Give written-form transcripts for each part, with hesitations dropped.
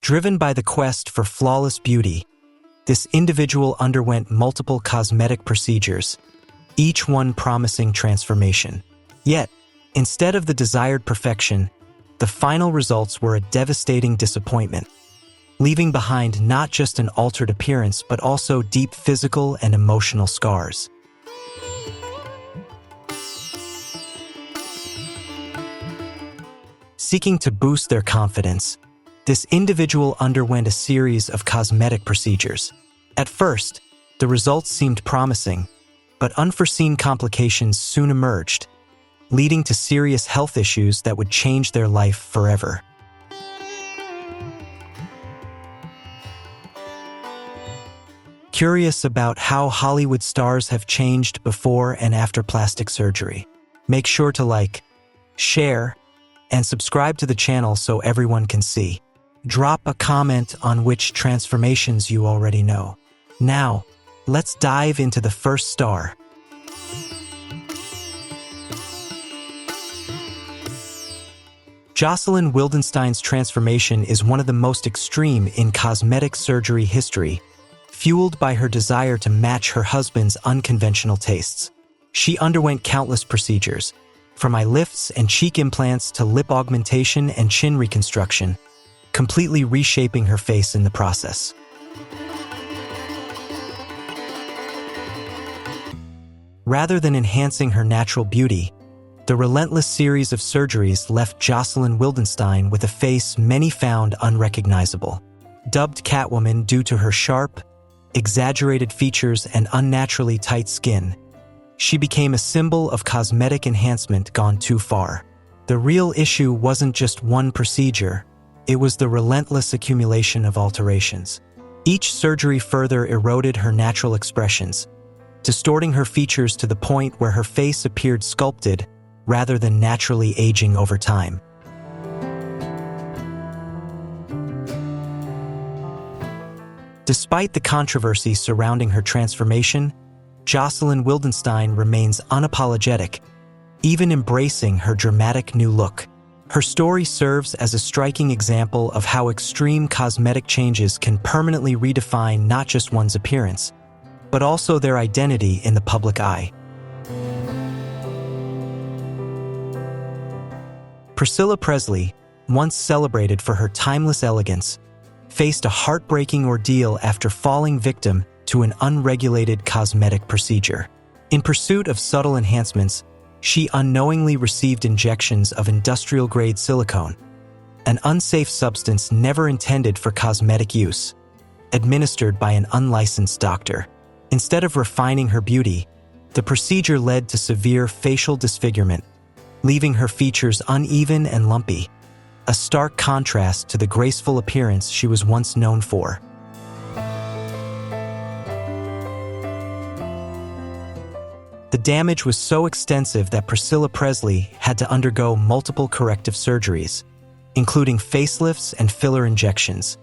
Driven by the quest for flawless beauty, this individual underwent multiple cosmetic procedures, each one promising transformation. Yet, instead of the desired perfection, the final results were a devastating disappointment, leaving behind not just an altered appearance but also deep physical and emotional scars. Seeking to boost their confidence, this individual underwent a series of cosmetic procedures. At first, the results seemed promising, but unforeseen complications soon emerged, leading to serious health issues that would change their life forever. Curious about how Hollywood stars have changed before and after plastic surgery? Make sure to like, share, and subscribe to the channel so everyone can see. Drop a comment on which transformations you already know. Now, let's dive into the first star. Jocelyn Wildenstein's transformation is one of the most extreme in cosmetic surgery history, fueled by her desire to match her husband's unconventional tastes. She underwent countless procedures, from eye lifts and cheek implants to lip augmentation and chin reconstruction, completely reshaping her face in the process. Rather than enhancing her natural beauty, the relentless series of surgeries left Jocelyn Wildenstein with a face many found unrecognizable. Dubbed Catwoman due to her sharp, exaggerated features and unnaturally tight skin, she became a symbol of cosmetic enhancement gone too far. The real issue wasn't just one procedure, it was the relentless accumulation of alterations. Each surgery further eroded her natural expressions, distorting her features to the point where her face appeared sculpted rather than naturally aging over time. Despite the controversy surrounding her transformation, Jocelyn Wildenstein remains unapologetic, even embracing her dramatic new look. Her story serves as a striking example of how extreme cosmetic changes can permanently redefine not just one's appearance, but also their identity in the public eye. Priscilla Presley, once celebrated for her timeless elegance, faced a heartbreaking ordeal after falling victim to an unregulated cosmetic procedure. In pursuit of subtle enhancements, she unknowingly received injections of industrial-grade silicone, an unsafe substance never intended for cosmetic use, administered by an unlicensed doctor. Instead of refining her beauty, the procedure led to severe facial disfigurement, leaving her features uneven and lumpy, a stark contrast to the graceful appearance she was once known for. The damage was so extensive that Priscilla Presley had to undergo multiple corrective surgeries, including facelifts and filler injections,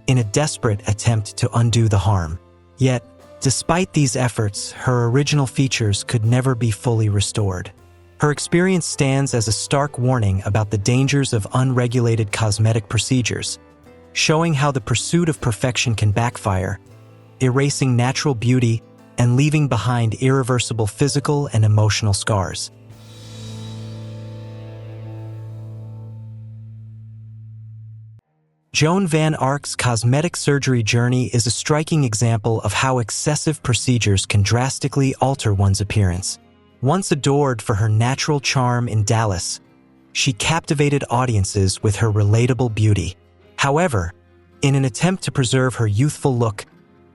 in a desperate attempt to undo the harm. Yet, despite these efforts, her original features could never be fully restored. Her experience stands as a stark warning about the dangers of unregulated cosmetic procedures, showing how the pursuit of perfection can backfire, erasing natural beauty and leaving behind irreversible physical and emotional scars. Joan Van Arc's cosmetic surgery journey is a striking example of how excessive procedures can drastically alter one's appearance. Once adored for her natural charm in Dallas, she captivated audiences with her relatable beauty. However, in an attempt to preserve her youthful look,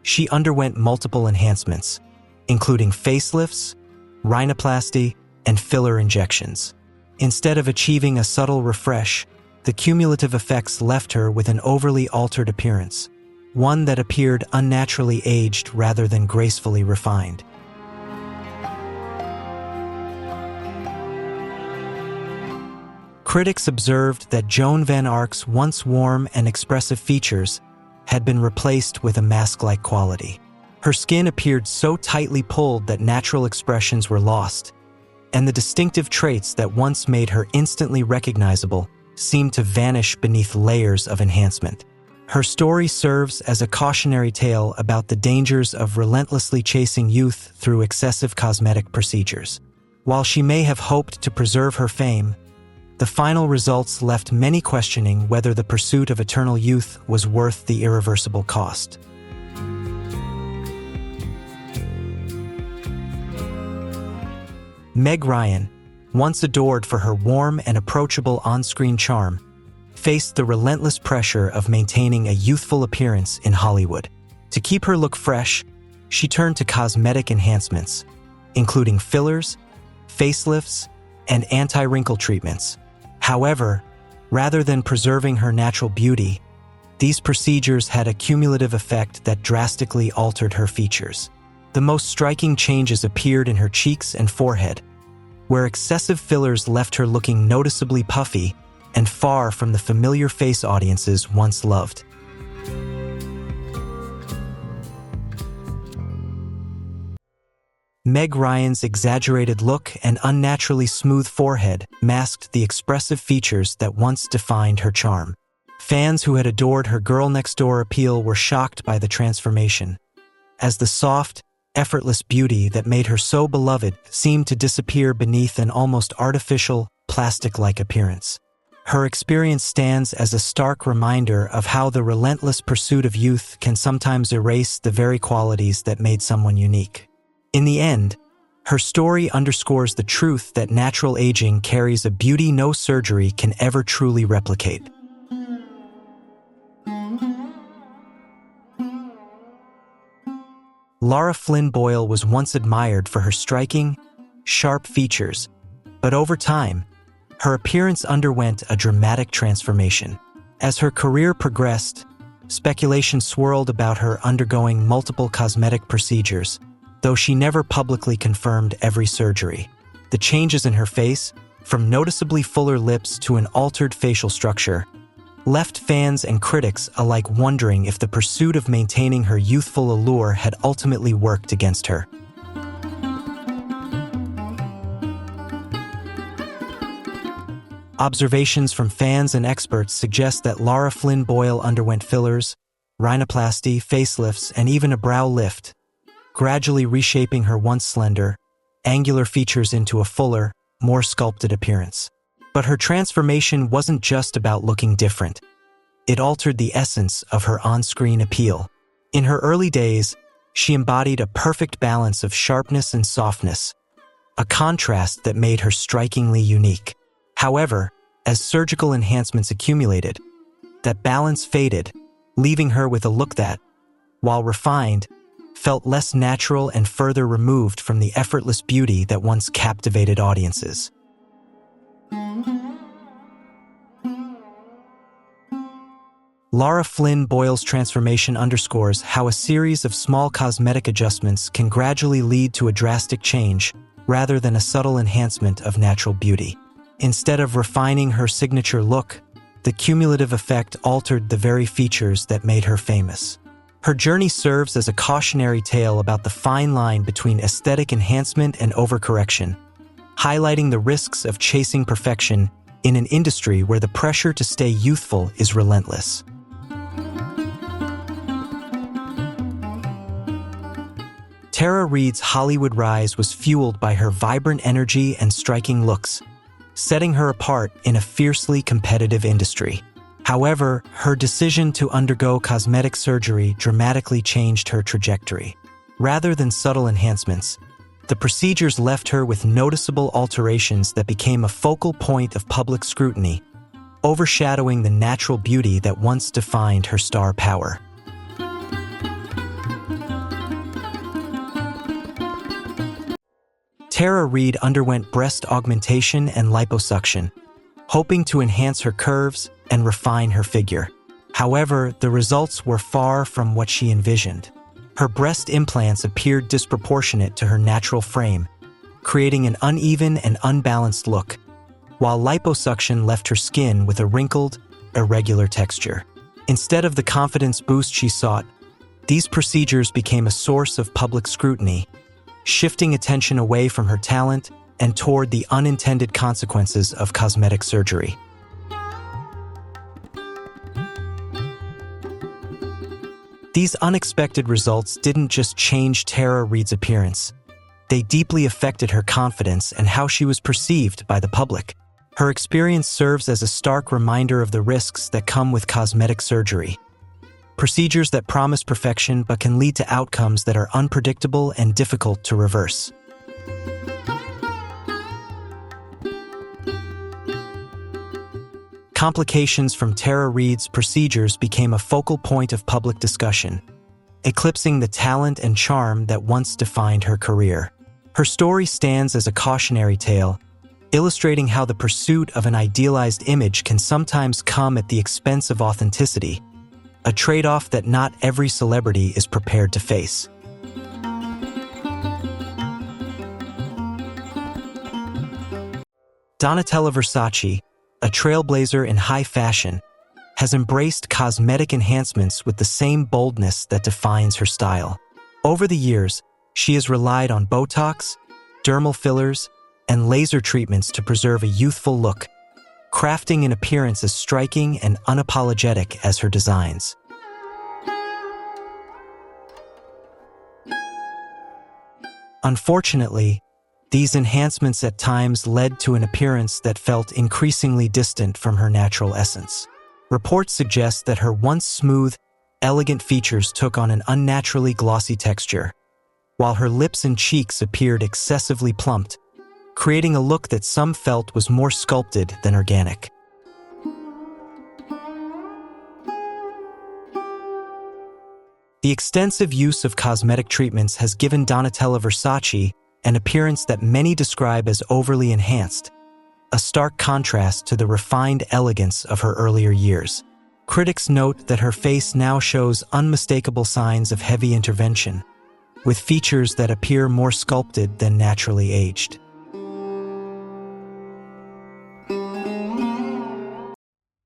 she underwent multiple enhancements, including facelifts, rhinoplasty, and filler injections. Instead of achieving a subtle refresh, the cumulative effects left her with an overly altered appearance, one that appeared unnaturally aged rather than gracefully refined. Critics observed that Joan Van Arc's once warm and expressive features had been replaced with a mask-like quality. Her skin appeared so tightly pulled that natural expressions were lost, and the distinctive traits that once made her instantly recognizable seemed to vanish beneath layers of enhancement. Her story serves as a cautionary tale about the dangers of relentlessly chasing youth through excessive cosmetic procedures. While she may have hoped to preserve her fame, the final results left many questioning whether the pursuit of eternal youth was worth the irreversible cost. Meg Ryan, once adored for her warm and approachable on-screen charm, faced the relentless pressure of maintaining a youthful appearance in Hollywood. To keep her look fresh, she turned to cosmetic enhancements, including fillers, facelifts, and anti-wrinkle treatments. However, rather than preserving her natural beauty, these procedures had a cumulative effect that drastically altered her features. The most striking changes appeared in her cheeks and forehead, where excessive fillers left her looking noticeably puffy and far from the familiar face audiences once loved. Meg Ryan's exaggerated look and unnaturally smooth forehead masked the expressive features that once defined her charm. Fans who had adored her girl-next-door appeal were shocked by the transformation, as the soft, effortless beauty that made her so beloved seemed to disappear beneath an almost artificial, plastic-like appearance. Her experience stands as a stark reminder of how the relentless pursuit of youth can sometimes erase the very qualities that made someone unique. In the end, her story underscores the truth that natural aging carries a beauty no surgery can ever truly replicate. Lara Flynn Boyle was once admired for her striking, sharp features, but over time, her appearance underwent a dramatic transformation. As her career progressed, speculation swirled about her undergoing multiple cosmetic procedures, though she never publicly confirmed every surgery. The changes in her face, from noticeably fuller lips to an altered facial structure, left fans and critics alike wondering if the pursuit of maintaining her youthful allure had ultimately worked against her. Observations from fans and experts suggest that Lara Flynn Boyle underwent fillers, rhinoplasty, facelifts, and even a brow lift, gradually reshaping her once slender, angular features into a fuller, more sculpted appearance. But her transformation wasn't just about looking different. It altered the essence of her on-screen appeal. In her early days, she embodied a perfect balance of sharpness and softness, a contrast that made her strikingly unique. However, as surgical enhancements accumulated, that balance faded, leaving her with a look that, while refined, felt less natural and further removed from the effortless beauty that once captivated audiences. Lara Flynn Boyle's transformation underscores how a series of small cosmetic adjustments can gradually lead to a drastic change, rather than a subtle enhancement of natural beauty. Instead of refining her signature look, the cumulative effect altered the very features that made her famous. Her journey serves as a cautionary tale about the fine line between aesthetic enhancement and overcorrection, highlighting the risks of chasing perfection in an industry where the pressure to stay youthful is relentless. Tara Reid's Hollywood rise was fueled by her vibrant energy and striking looks, setting her apart in a fiercely competitive industry. However, her decision to undergo cosmetic surgery dramatically changed her trajectory. Rather than subtle enhancements, the procedures left her with noticeable alterations that became a focal point of public scrutiny, overshadowing the natural beauty that once defined her star power. Tara Reid underwent breast augmentation and liposuction, hoping to enhance her curves and refine her figure. However, the results were far from what she envisioned. Her breast implants appeared disproportionate to her natural frame, creating an uneven and unbalanced look, while liposuction left her skin with a wrinkled, irregular texture. Instead of the confidence boost she sought, these procedures became a source of public scrutiny, shifting attention away from her talent and toward the unintended consequences of cosmetic surgery. These unexpected results didn't just change Tara Reid's appearance. They deeply affected her confidence and how she was perceived by the public. Her experience serves as a stark reminder of the risks that come with cosmetic surgery. Procedures that promise perfection but can lead to outcomes that are unpredictable and difficult to reverse. Complications from Tara Reid's procedures became a focal point of public discussion, eclipsing the talent and charm that once defined her career. Her story stands as a cautionary tale, illustrating how the pursuit of an idealized image can sometimes come at the expense of authenticity, a trade-off that not every celebrity is prepared to face. Donatella Versace, a trailblazer in high fashion, has embraced cosmetic enhancements with the same boldness that defines her style. Over the years, she has relied on Botox, dermal fillers, and laser treatments to preserve a youthful look, crafting an appearance as striking and unapologetic as her designs. Unfortunately, these enhancements at times led to an appearance that felt increasingly distant from her natural essence. Reports suggest that her once smooth, elegant features took on an unnaturally glossy texture, while her lips and cheeks appeared excessively plumped, creating a look that some felt was more sculpted than organic. The extensive use of cosmetic treatments has given Donatella Versace an appearance that many describe as overly enhanced, a stark contrast to the refined elegance of her earlier years. Critics note that her face now shows unmistakable signs of heavy intervention, with features that appear more sculpted than naturally aged.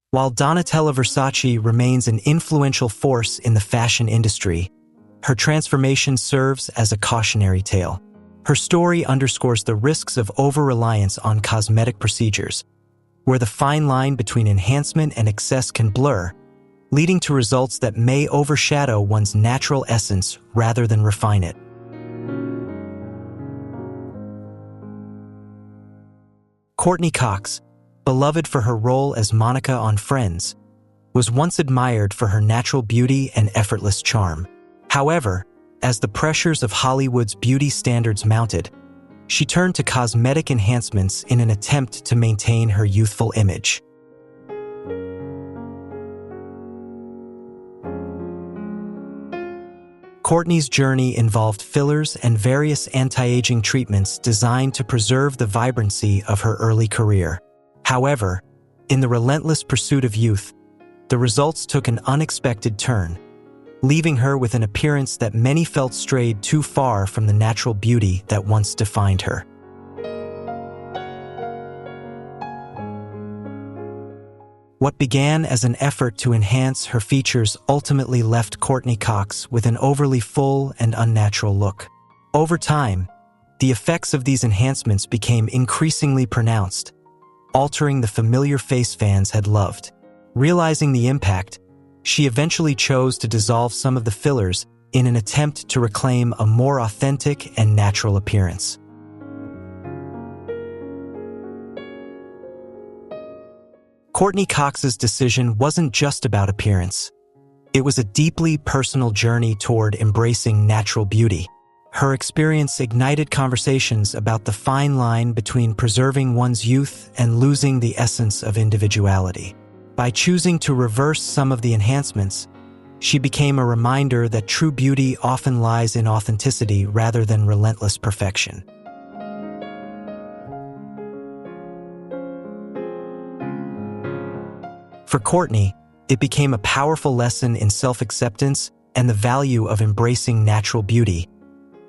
While Donatella Versace remains an influential force in the fashion industry, her transformation serves as a cautionary tale. Her story underscores the risks of over-reliance on cosmetic procedures, where the fine line between enhancement and excess can blur, leading to results that may overshadow one's natural essence rather than refine it. Courtney Cox, beloved for her role as Monica on Friends, was once admired for her natural beauty and effortless charm. However, as the pressures of Hollywood's beauty standards mounted, she turned to cosmetic enhancements in an attempt to maintain her youthful image. Courtney's journey involved fillers and various anti-aging treatments designed to preserve the vibrancy of her early career. However, in the relentless pursuit of youth, the results took an unexpected turn, leaving her with an appearance that many felt strayed too far from the natural beauty that once defined her. What began as an effort to enhance her features ultimately left Courtney Cox with an overly full and unnatural look. Over time, the effects of these enhancements became increasingly pronounced, altering the familiar face fans had loved. Realizing the impact, she eventually chose to dissolve some of the fillers in an attempt to reclaim a more authentic and natural appearance. Courtney Cox's decision wasn't just about appearance. It was a deeply personal journey toward embracing natural beauty. Her experience ignited conversations about the fine line between preserving one's youth and losing the essence of individuality. By choosing to reverse some of the enhancements, she became a reminder that true beauty often lies in authenticity rather than relentless perfection. For Courtney, it became a powerful lesson in self-acceptance and the value of embracing natural beauty,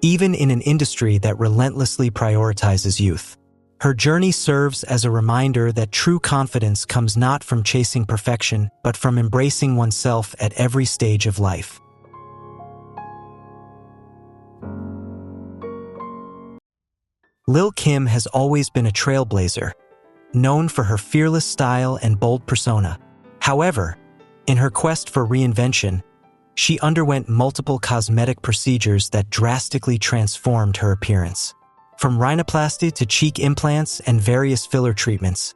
even in an industry that relentlessly prioritizes youth. Her journey serves as a reminder that true confidence comes not from chasing perfection, but from embracing oneself at every stage of life. Lil' Kim has always been a trailblazer, known for her fearless style and bold persona. However, in her quest for reinvention, She underwent multiple cosmetic procedures that drastically transformed her appearance. From rhinoplasty to cheek implants and various filler treatments,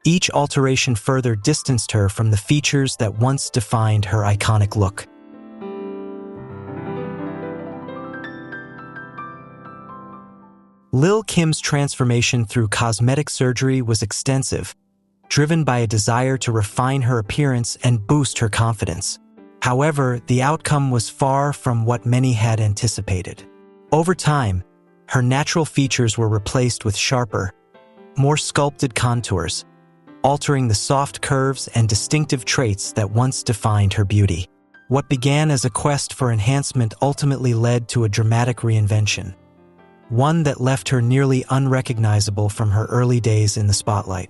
each alteration further distanced her from the features that once defined her iconic look. Lil' Kim's transformation through cosmetic surgery was extensive, driven by a desire to refine her appearance and boost her confidence. However, the outcome was far from what many had anticipated. Over time, her natural features were replaced with sharper, more sculpted contours, altering the soft curves and distinctive traits that once defined her beauty. What began as a quest for enhancement ultimately led to a dramatic reinvention, one that left her nearly unrecognizable from her early days in the spotlight.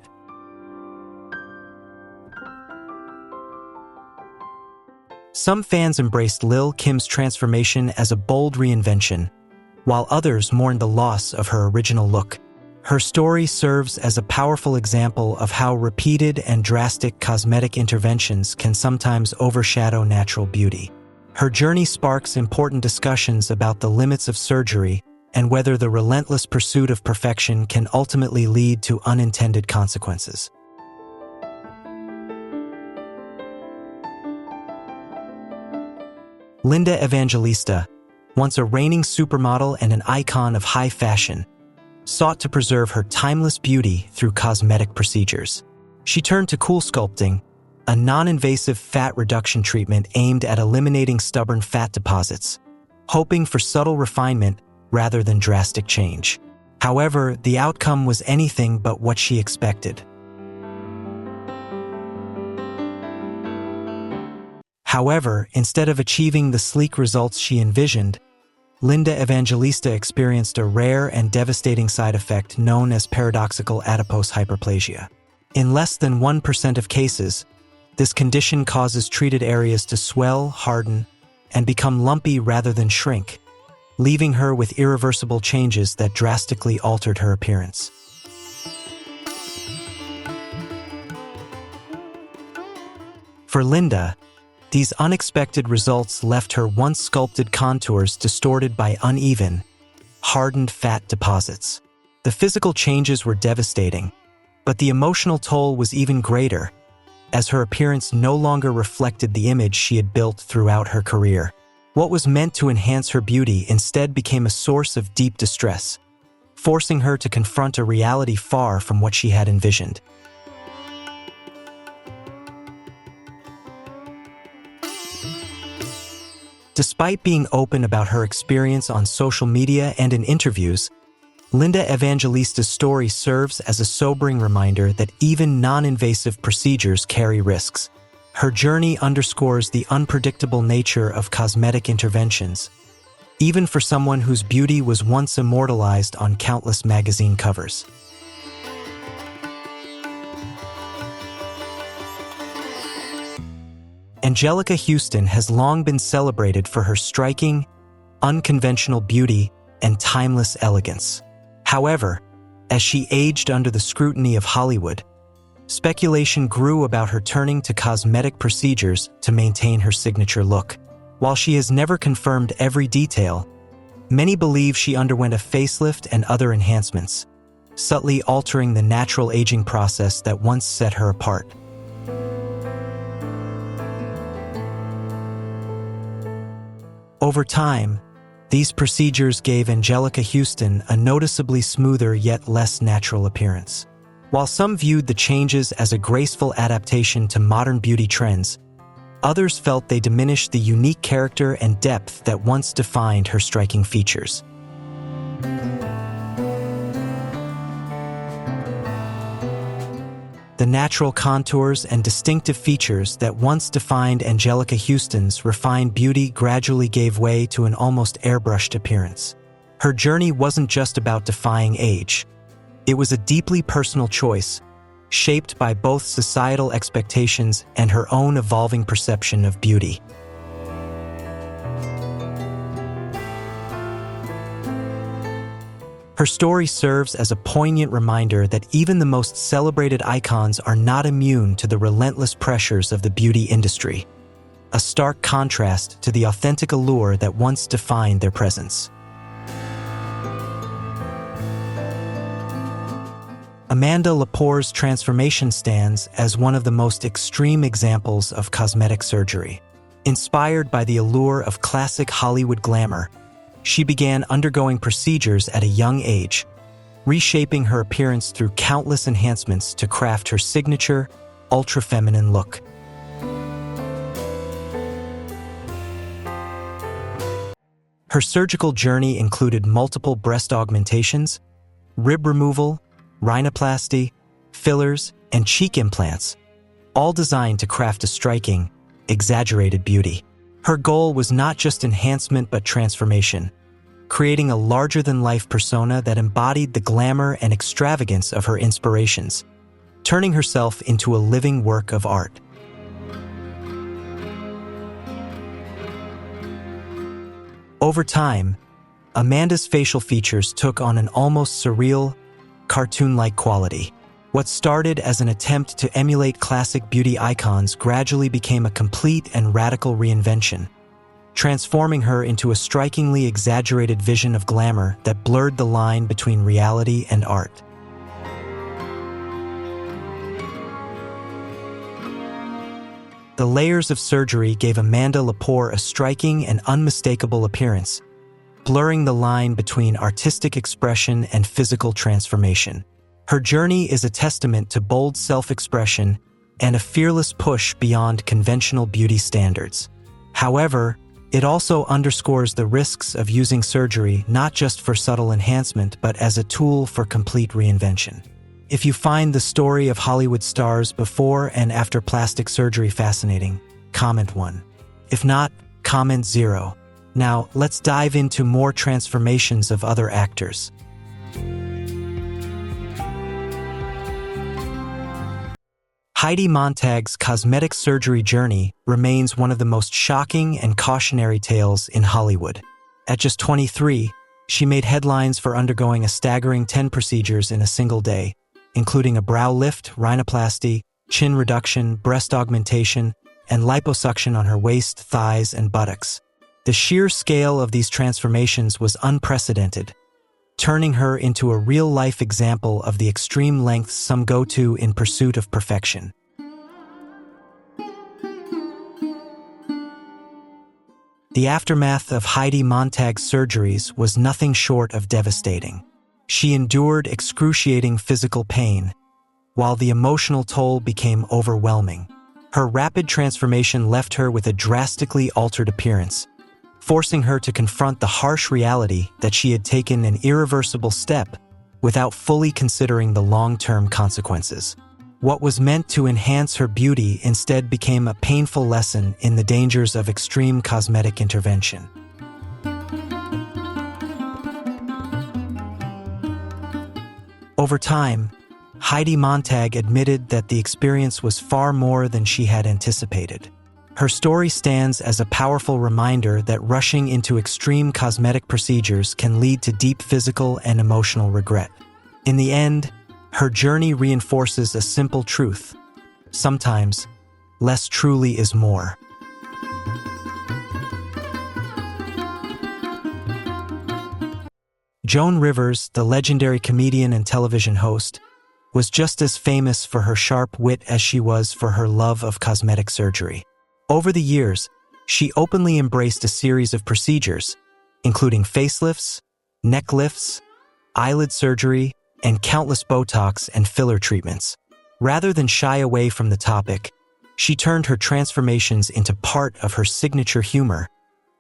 Some fans embraced Lil' Kim's transformation as a bold reinvention, while others mourned the loss of her original look. Her story serves as a powerful example of how repeated and drastic cosmetic interventions can sometimes overshadow natural beauty. Her journey sparks important discussions about the limits of surgery and whether the relentless pursuit of perfection can ultimately lead to unintended consequences. Linda Evangelista, once a reigning supermodel and an icon of high fashion, sought to preserve her timeless beauty through cosmetic procedures. She turned to cool sculpting, a non-invasive fat reduction treatment aimed at eliminating stubborn fat deposits, hoping for subtle refinement rather than drastic change. However, the outcome was anything but what she expected. However, instead of achieving the sleek results she envisioned, Linda Evangelista experienced a rare and devastating side effect known as paradoxical adipose hyperplasia. In less than 1% of cases, this condition causes treated areas to swell, harden, and become lumpy rather than shrink, leaving her with irreversible changes that drastically altered her appearance. For Linda, these unexpected results left her once sculpted contours distorted by uneven, hardened fat deposits. The physical changes were devastating, but the emotional toll was even greater, as her appearance no longer reflected the image she had built throughout her career. What was meant to enhance her beauty instead became a source of deep distress, forcing her to confront a reality far from what she had envisioned. Despite being open about her experience on social media and in interviews, Linda Evangelista's story serves as a sobering reminder that even non-invasive procedures carry risks. Her journey underscores the unpredictable nature of cosmetic interventions, even for someone whose beauty was once immortalized on countless magazine covers. Anjelica Huston has long been celebrated for her striking, unconventional beauty and timeless elegance. However, as she aged under the scrutiny of Hollywood, speculation grew about her turning to cosmetic procedures to maintain her signature look. While she has never confirmed every detail, many believe she underwent a facelift and other enhancements, subtly altering the natural aging process that once set her apart. Over time, these procedures gave Anjelica Huston a noticeably smoother yet less natural appearance. While some viewed the changes as a graceful adaptation to modern beauty trends, others felt they diminished the unique character and depth that once defined her striking features. The natural contours and distinctive features that once defined Anjelica Huston's refined beauty gradually gave way to an almost airbrushed appearance. Her journey wasn't just about defying age. It was a deeply personal choice, shaped by both societal expectations and her own evolving perception of beauty. Her story serves as a poignant reminder that even the most celebrated icons are not immune to the relentless pressures of the beauty industry. a stark contrast to the authentic allure that once defined their presence. Amanda Lepore's transformation stands as one of the most extreme examples of cosmetic surgery. Inspired by the allure of classic Hollywood glamour, she began undergoing procedures at a young age, reshaping her appearance through countless enhancements to craft her signature, ultra-feminine look. Her surgical journey included multiple breast augmentations, rib removal, rhinoplasty, fillers, and cheek implants, all designed to craft a striking, exaggerated beauty. Her goal was not just enhancement but transformation, creating a larger-than-life persona that embodied the glamour and extravagance of her inspirations, turning herself into a living work of art. Over time, Amanda's facial features took on an almost surreal, cartoon-like quality. What started as an attempt to emulate classic beauty icons gradually became a complete and radical reinvention, transforming her into a strikingly exaggerated vision of glamour that blurred the line between reality and art. The layers of surgery gave Amanda Lepore a striking and unmistakable appearance, blurring the line between artistic expression and physical transformation. Her journey is a testament to bold self-expression and a fearless push beyond conventional beauty standards. However, it also underscores the risks of using surgery not just for subtle enhancement but as a tool for complete reinvention. If you find the story of Hollywood stars before and after plastic surgery fascinating, comment 1. If not, comment 0. Now, let's dive into more transformations of other actors. Heidi Montag's cosmetic surgery journey remains one of the most shocking and cautionary tales in Hollywood. At just 23, she made headlines for undergoing a staggering 10 procedures in a single day, including a brow lift, rhinoplasty, chin reduction, breast augmentation, and liposuction on her waist, thighs, and buttocks. The sheer scale of these transformations was unprecedented, turning her into a real-life example of the extreme lengths some go to in pursuit of perfection. The aftermath of Heidi Montag's surgeries was nothing short of devastating. She endured excruciating physical pain, while the emotional toll became overwhelming. Her rapid transformation left her with a drastically altered appearance, forcing her to confront the harsh reality that she had taken an irreversible step without fully considering the long-term consequences. What was meant to enhance her beauty instead became a painful lesson in the dangers of extreme cosmetic intervention. Over time, Heidi Montag admitted that the experience was far more than she had anticipated. Her story stands as a powerful reminder that rushing into extreme cosmetic procedures can lead to deep physical and emotional regret. In the end, her journey reinforces a simple truth: sometimes, less truly is more. Joan Rivers, the legendary comedian and television host, was just as famous for her sharp wit as she was for her love of cosmetic surgery. Over the years, she openly embraced a series of procedures, including facelifts, neck lifts, eyelid surgery, and countless Botox and filler treatments. Rather than shy away from the topic, she turned her transformations into part of her signature humor,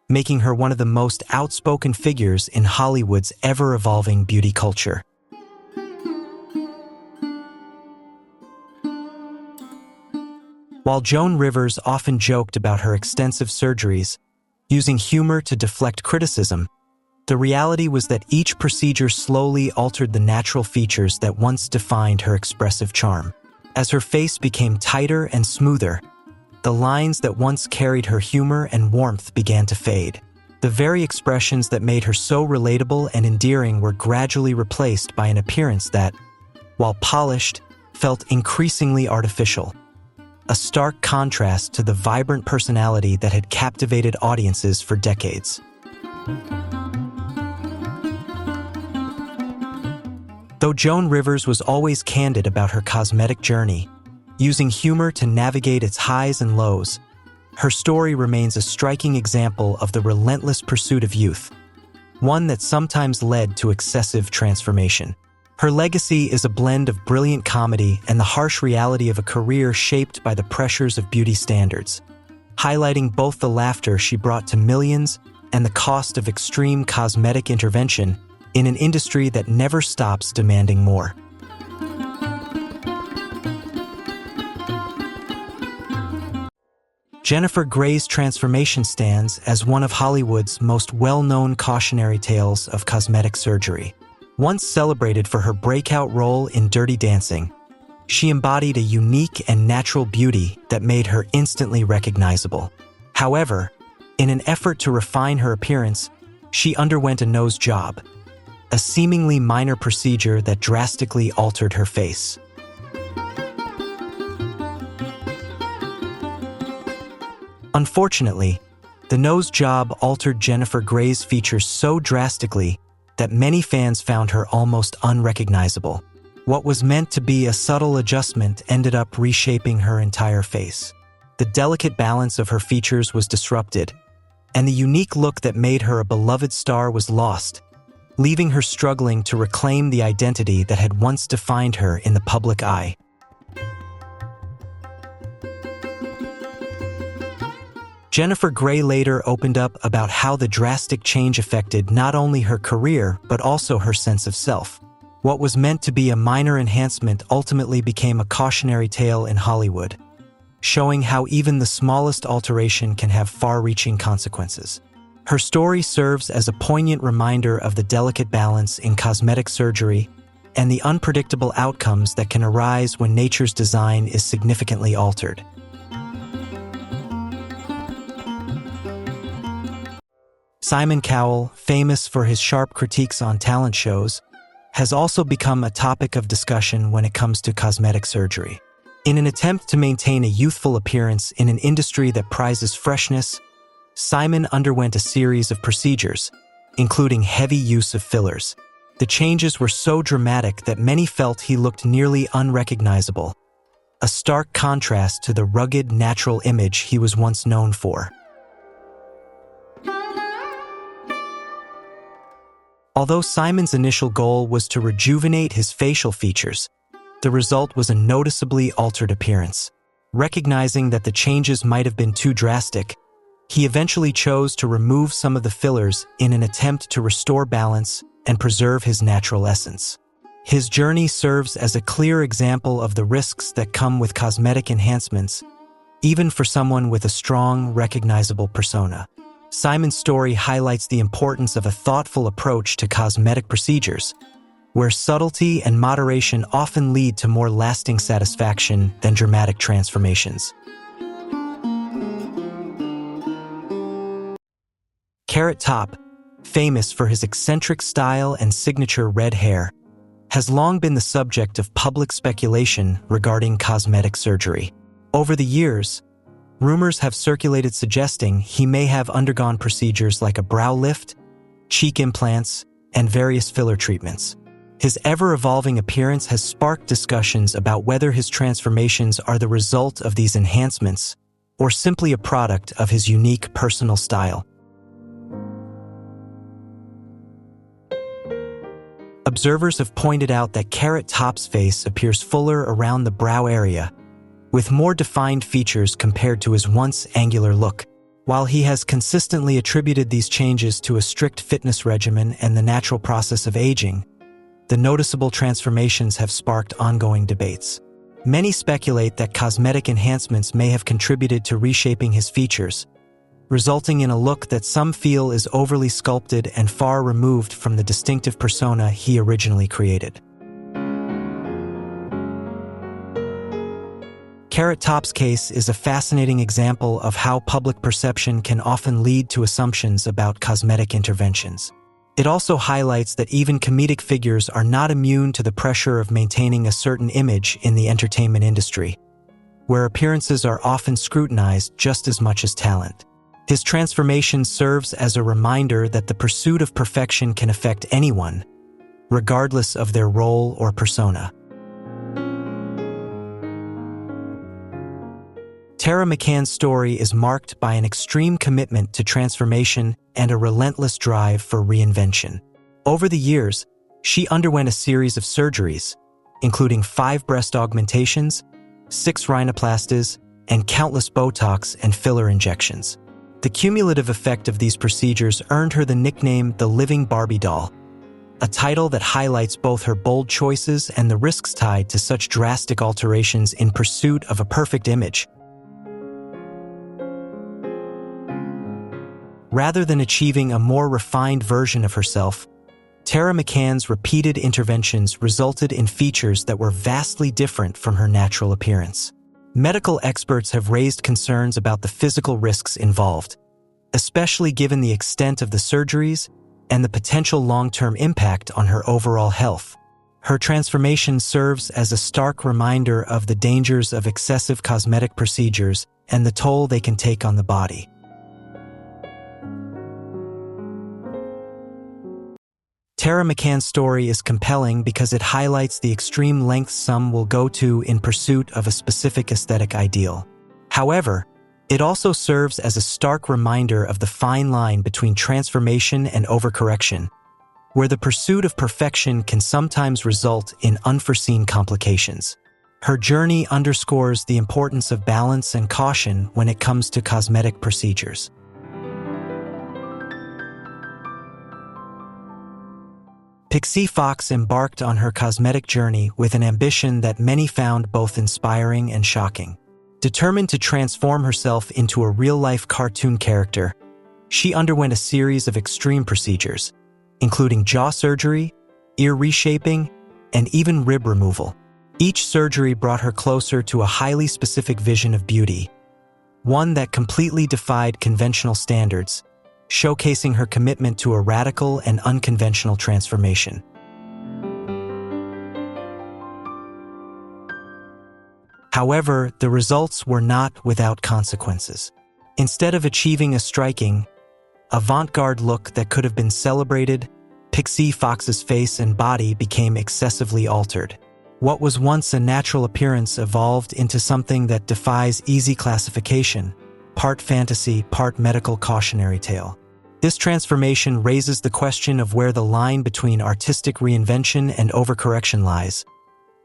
making her one of the most outspoken figures in Hollywood's ever-evolving beauty culture. While Joan Rivers often joked about her extensive surgeries, using humor to deflect criticism, the reality was that each procedure slowly altered the natural features that once defined her expressive charm. As her face became tighter and smoother, the lines that once carried her humor and warmth began to fade. The very expressions that made her so relatable and endearing were gradually replaced by an appearance that, while polished, felt increasingly artificial. a stark contrast to the vibrant personality that had captivated audiences for decades. Though Joan Rivers was always candid about her cosmetic journey, using humor to navigate its highs and lows, her story remains a striking example of the relentless pursuit of youth, one that sometimes led to excessive transformation. Her legacy is a blend of brilliant comedy and the harsh reality of a career shaped by the pressures of beauty standards, highlighting both the laughter she brought to millions and the cost of extreme cosmetic intervention in an industry that never stops demanding more. Jennifer Grey's transformation stands as one of Hollywood's most well-known cautionary tales of cosmetic surgery. Once celebrated for her breakout role in Dirty Dancing, she embodied a unique and natural beauty that made her instantly recognizable. However, in an effort to refine her appearance, she underwent a nose job, a seemingly minor procedure that drastically altered her face. Unfortunately, the nose job altered Jennifer Grey's features so drastically that many fans found her almost unrecognizable. What was meant to be a subtle adjustment ended up reshaping her entire face. The delicate balance of her features was disrupted, and the unique look that made her a beloved star was lost, leaving her struggling to reclaim the identity that had once defined her in the public eye. Jennifer Grey later opened up about how the drastic change affected not only her career but also her sense of self. What was meant to be a minor enhancement ultimately became a cautionary tale in Hollywood, showing how even the smallest alteration can have far-reaching consequences. Her story serves as a poignant reminder of the delicate balance in cosmetic surgery and the unpredictable outcomes that can arise when nature's design is significantly altered. Simon Cowell, famous for his sharp critiques on talent shows, has also become a topic of discussion when it comes to cosmetic surgery. In an attempt to maintain a youthful appearance in an industry that prizes freshness, Simon underwent a series of procedures, including heavy use of fillers. The changes were so dramatic that many felt he looked nearly unrecognizable, a stark contrast to the rugged, natural image he was once known for. Although Simon's initial goal was to rejuvenate his facial features, the result was a noticeably altered appearance. Recognizing that the changes might have been too drastic, he eventually chose to remove some of the fillers in an attempt to restore balance and preserve his natural essence. His journey serves as a clear example of the risks that come with cosmetic enhancements, even for someone with a strong, recognizable persona. Simon's story highlights the importance of a thoughtful approach to cosmetic procedures, where subtlety and moderation often lead to more lasting satisfaction than dramatic transformations. Carrot Top, famous for his eccentric style and signature red hair, has long been the subject of public speculation regarding cosmetic surgery. Over the years, rumors have circulated suggesting he may have undergone procedures like a brow lift, cheek implants, and various filler treatments. His ever-evolving appearance has sparked discussions about whether his transformations are the result of these enhancements or simply a product of his unique personal style. Observers have pointed out that Carrot Top's face appears fuller around the brow area, with more defined features compared to his once angular look. While he has consistently attributed these changes to a strict fitness regimen and the natural process of aging, the noticeable transformations have sparked ongoing debates. Many speculate that cosmetic enhancements may have contributed to reshaping his features, resulting in a look that some feel is overly sculpted and far removed from the distinctive persona he originally created. Carrot Top's case is a fascinating example of how public perception can often lead to assumptions about cosmetic interventions. It also highlights that even comedic figures are not immune to the pressure of maintaining a certain image in the entertainment industry, where appearances are often scrutinized just as much as talent. His transformation serves as a reminder that the pursuit of perfection can affect anyone, regardless of their role or persona. Tara McCann's story is marked by an extreme commitment to transformation and a relentless drive for reinvention. Over the years, she underwent a series of surgeries, including 5 breast augmentations, 6 rhinoplasties, and countless Botox and filler injections. The cumulative effect of these procedures earned her the nickname the Living Barbie Doll, a title that highlights both her bold choices and the risks tied to such drastic alterations in pursuit of a perfect image. Rather than achieving a more refined version of herself, Tara McCann's repeated interventions resulted in features that were vastly different from her natural appearance. Medical experts have raised concerns about the physical risks involved, especially given the extent of the surgeries and the potential long-term impact on her overall health. Her transformation serves as a stark reminder of the dangers of excessive cosmetic procedures and the toll they can take on the body. Tara McCann's story is compelling because it highlights the extreme lengths some will go to in pursuit of a specific aesthetic ideal. However, it also serves as a stark reminder of the fine line between transformation and overcorrection, where the pursuit of perfection can sometimes result in unforeseen complications. Her journey underscores the importance of balance and caution when it comes to cosmetic procedures. Pixie Fox embarked on her cosmetic journey with an ambition that many found both inspiring and shocking. Determined to transform herself into a real-life cartoon character, she underwent a series of extreme procedures, including jaw surgery, ear reshaping, and even rib removal. Each surgery brought her closer to a highly specific vision of beauty, one that completely defied conventional standards, showcasing her commitment to a radical and unconventional transformation. However, the results were not without consequences. Instead of achieving a striking, avant-garde look that could have been celebrated, Pixie Fox's face and body became excessively altered. What was once a natural appearance evolved into something that defies easy classification, part fantasy, part medical cautionary tale. This transformation raises the question of where the line between artistic reinvention and overcorrection lies,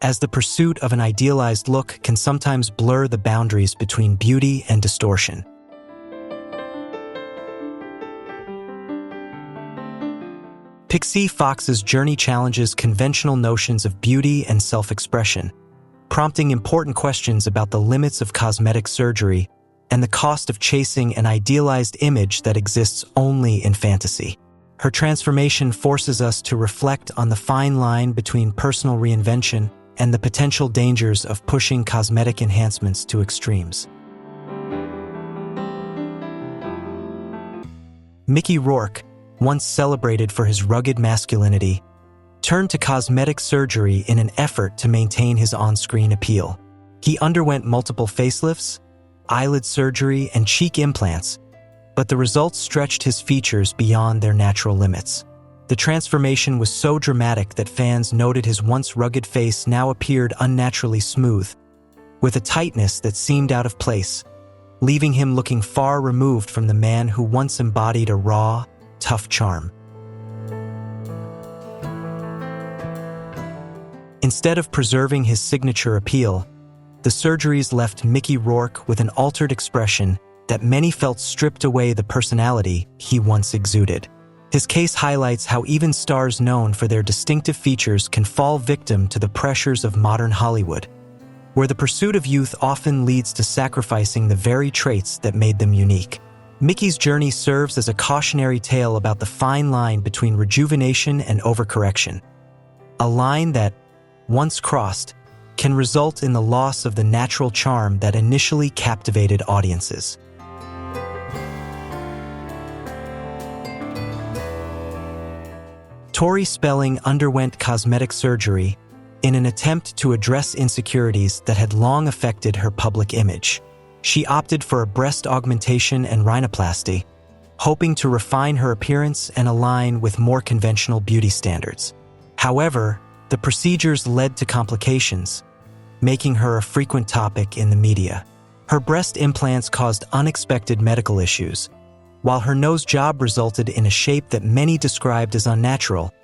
as the pursuit of an idealized look can sometimes blur the boundaries between beauty and distortion. Pixie Fox's journey challenges conventional notions of beauty and self-expression, prompting important questions about the limits of cosmetic surgery and the cost of chasing an idealized image that exists only in fantasy. Her transformation forces us to reflect on the fine line between personal reinvention and the potential dangers of pushing cosmetic enhancements to extremes. Mickey Rourke, once celebrated for his rugged masculinity, turned to cosmetic surgery in an effort to maintain his on-screen appeal. He underwent multiple facelifts, eyelid surgery, and cheek implants, but the results stretched his features beyond their natural limits. The transformation was so dramatic that fans noted his once rugged face now appeared unnaturally smooth, with a tightness that seemed out of place, leaving him looking far removed from the man who once embodied a raw, tough charm. Instead of preserving his signature appeal, the surgeries left Mickey Rourke with an altered expression that many felt stripped away the personality he once exuded. His case highlights how even stars known for their distinctive features can fall victim to the pressures of modern Hollywood, where the pursuit of youth often leads to sacrificing the very traits that made them unique. Mickey's journey serves as a cautionary tale about the fine line between rejuvenation and overcorrection, a line that, once crossed, can result in the loss of the natural charm that initially captivated audiences. Tori Spelling underwent cosmetic surgery, in an attempt to address insecurities that had long affected her public image. She opted for a breast augmentation and rhinoplasty, hoping to refine her appearance and align with more conventional beauty standards. However, the procedures led to complications, making her a frequent topic in the media. Her breast implants caused unexpected medical issues, while her nose job resulted in a shape that many described as unnatural,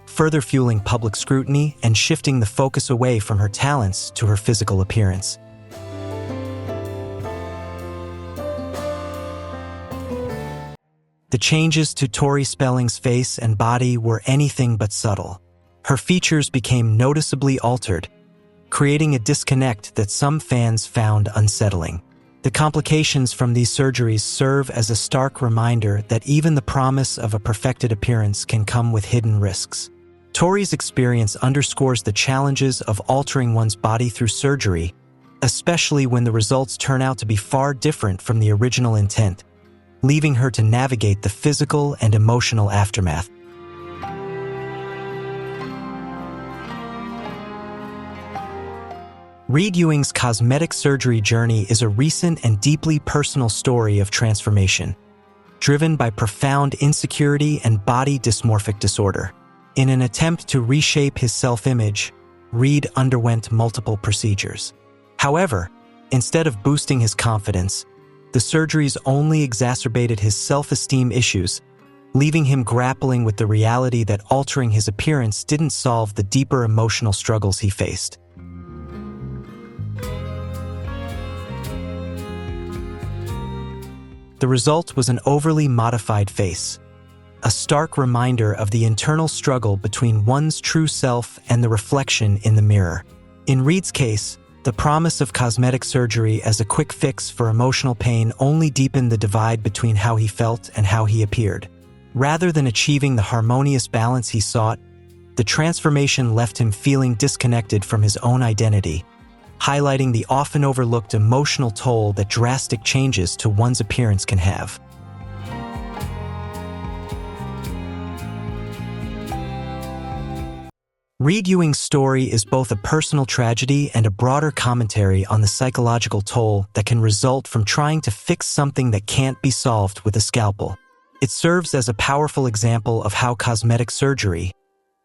further fueling public scrutiny and shifting the focus away from her talents to her physical appearance. The changes to Tori Spelling's face and body were anything but subtle. Her features became noticeably altered, creating a disconnect that some fans found unsettling. The complications from these surgeries serve as a stark reminder that even the promise of a perfected appearance can come with hidden risks. Tori's experience underscores the challenges of altering one's body through surgery, especially when the results turn out to be far different from the original intent, leaving her to navigate the physical and emotional aftermath. Reed Ewing's cosmetic surgery journey is a recent and deeply personal story of transformation, driven by profound insecurity and body dysmorphic disorder. In an attempt to reshape his self-image, Reed underwent multiple procedures. However, instead of boosting his confidence, the surgeries only exacerbated his self-esteem issues, leaving him grappling with the reality that altering his appearance didn't solve the deeper emotional struggles he faced. The result was an overly modified face, a stark reminder of the internal struggle between one's true self and the reflection in the mirror. In Reed's case, the promise of cosmetic surgery as a quick fix for emotional pain only deepened the divide between how he felt and how he appeared. Rather than achieving the harmonious balance he sought, the transformation left him feeling disconnected from his own identity, highlighting the often overlooked emotional toll that drastic changes to one's appearance can have. Reed Ewing's story is both a personal tragedy and a broader commentary on the psychological toll that can result from trying to fix something that can't be solved with a scalpel. It serves as a powerful example of how cosmetic surgery,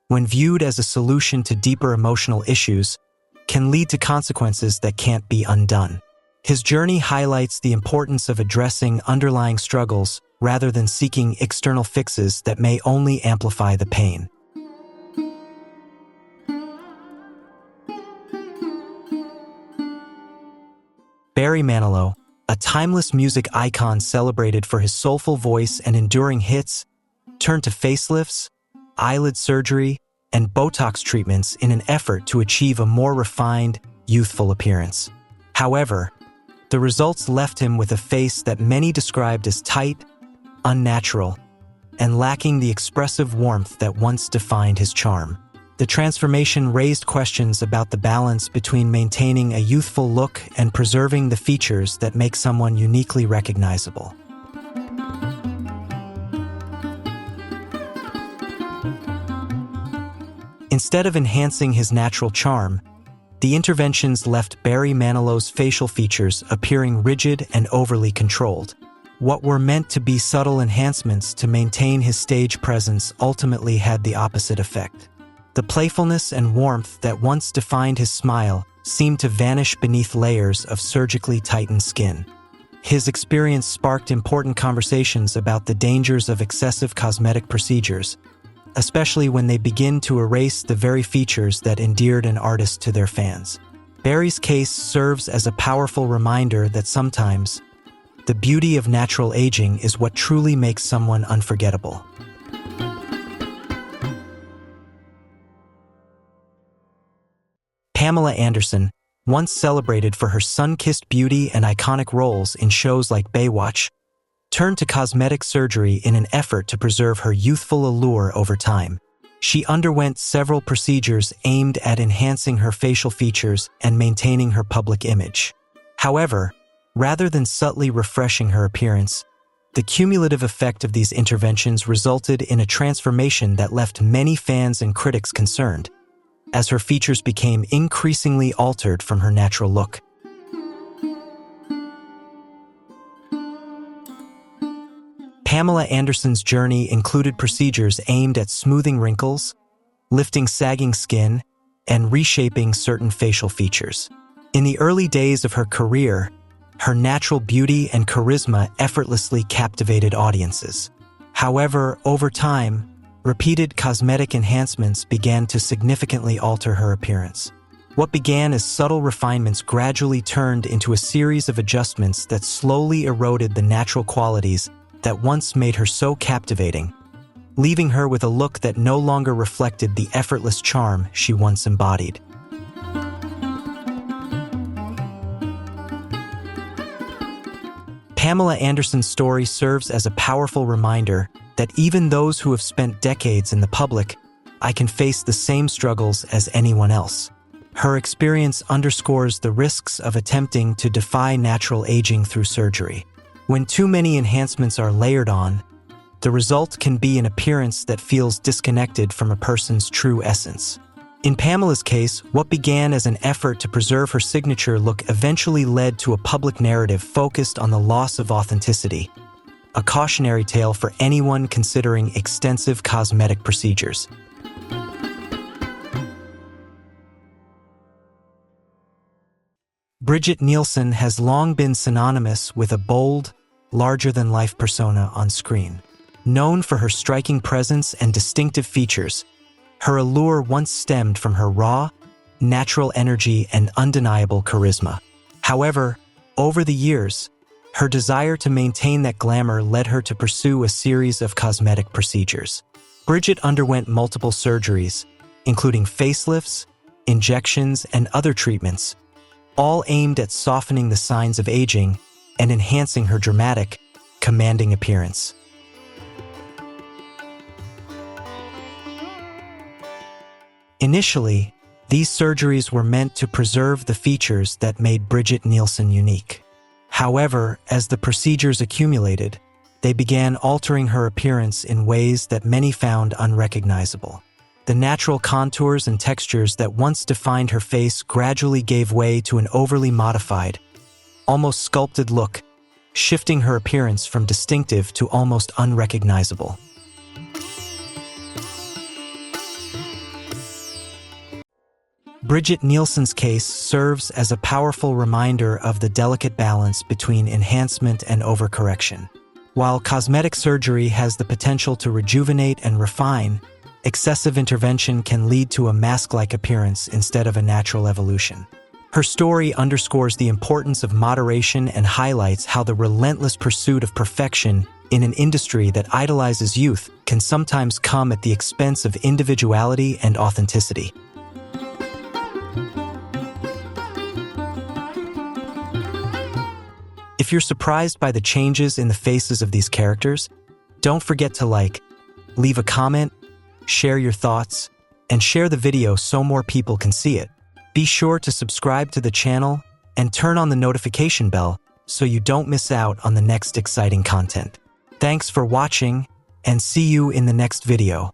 when viewed as a solution to deeper emotional issues, can lead to consequences that can't be undone. His journey highlights the importance of addressing underlying struggles rather than seeking external fixes that may only amplify the pain. Barry Manilow, a timeless music icon celebrated for his soulful voice and enduring hits, turned to facelifts, eyelid surgery, and Botox treatments in an effort to achieve a more refined, youthful appearance. However, the results left him with a face that many described as tight, unnatural, and lacking the expressive warmth that once defined his charm. The transformation raised questions about the balance between maintaining a youthful look and preserving the features that make someone uniquely recognizable. Instead of enhancing his natural charm, the interventions left Barry Manilow's facial features appearing rigid and overly controlled. What were meant to be subtle enhancements to maintain his stage presence ultimately had the opposite effect. The playfulness and warmth that once defined his smile seemed to vanish beneath layers of surgically tightened skin. His experience sparked important conversations about the dangers of excessive cosmetic procedures, especially when they begin to erase the very features that endeared an artist to their fans. Barry's case serves as a powerful reminder that sometimes the beauty of natural aging is what truly makes someone unforgettable. Pamela Anderson, once celebrated for her sun-kissed beauty and iconic roles in shows like Baywatch, turned to cosmetic surgery in an effort to preserve her youthful allure over time. She underwent several procedures aimed at enhancing her facial features and maintaining her public image. However, rather than subtly refreshing her appearance, the cumulative effect of these interventions resulted in a transformation that left many fans and critics concerned. as her features became increasingly altered from her natural look. Pamela Anderson's journey included procedures aimed at smoothing wrinkles, lifting sagging skin, and reshaping certain facial features. In the early days of her career, her natural beauty and charisma effortlessly captivated audiences. However, over time, repeated cosmetic enhancements began to significantly alter her appearance. What began as subtle refinements gradually turned into a series of adjustments that slowly eroded the natural qualities that once made her so captivating, leaving her with a look that no longer reflected the effortless charm she once embodied. Pamela Anderson's story serves as a powerful reminder that even those who have spent decades in the public eye can face the same struggles as anyone else. Her experience underscores the risks of attempting to defy natural aging through surgery. When too many enhancements are layered on, the result can be an appearance that feels disconnected from a person's true essence. In Pamela's case, what began as an effort to preserve her signature look eventually led to a public narrative focused on the loss of authenticity, a cautionary tale for anyone considering extensive cosmetic procedures. Brigitte Nielsen has long been synonymous with a bold, larger-than-life persona on screen. Known for her striking presence and distinctive features, her allure once stemmed from her raw, natural energy and undeniable charisma. However, over the years, her desire to maintain that glamour led her to pursue a series of cosmetic procedures. Brigitte underwent multiple surgeries, including facelifts, injections, and other treatments, all aimed at softening the signs of aging and enhancing her dramatic, commanding appearance. Initially, these surgeries were meant to preserve the features that made Brigitte Nielsen unique. However, as the procedures accumulated, they began altering her appearance in ways that many found unrecognizable. The natural contours and textures that once defined her face gradually gave way to an overly modified, almost sculpted look, shifting her appearance from distinctive to almost unrecognizable. Brigitte Nielsen's case serves as a powerful reminder of the delicate balance between enhancement and overcorrection. While cosmetic surgery has the potential to rejuvenate and refine, excessive intervention can lead to a mask-like appearance instead of a natural evolution. Her story underscores the importance of moderation and highlights how the relentless pursuit of perfection in an industry that idolizes youth can sometimes come at the expense of individuality and authenticity. If you're surprised by the changes in the faces of these characters, don't forget to leave a comment, share your thoughts, and share the video so more people can see it. Be sure to subscribe to the channel and turn on the notification bell so you don't miss out on the next exciting content. Thanks for watching, and see you in the next video.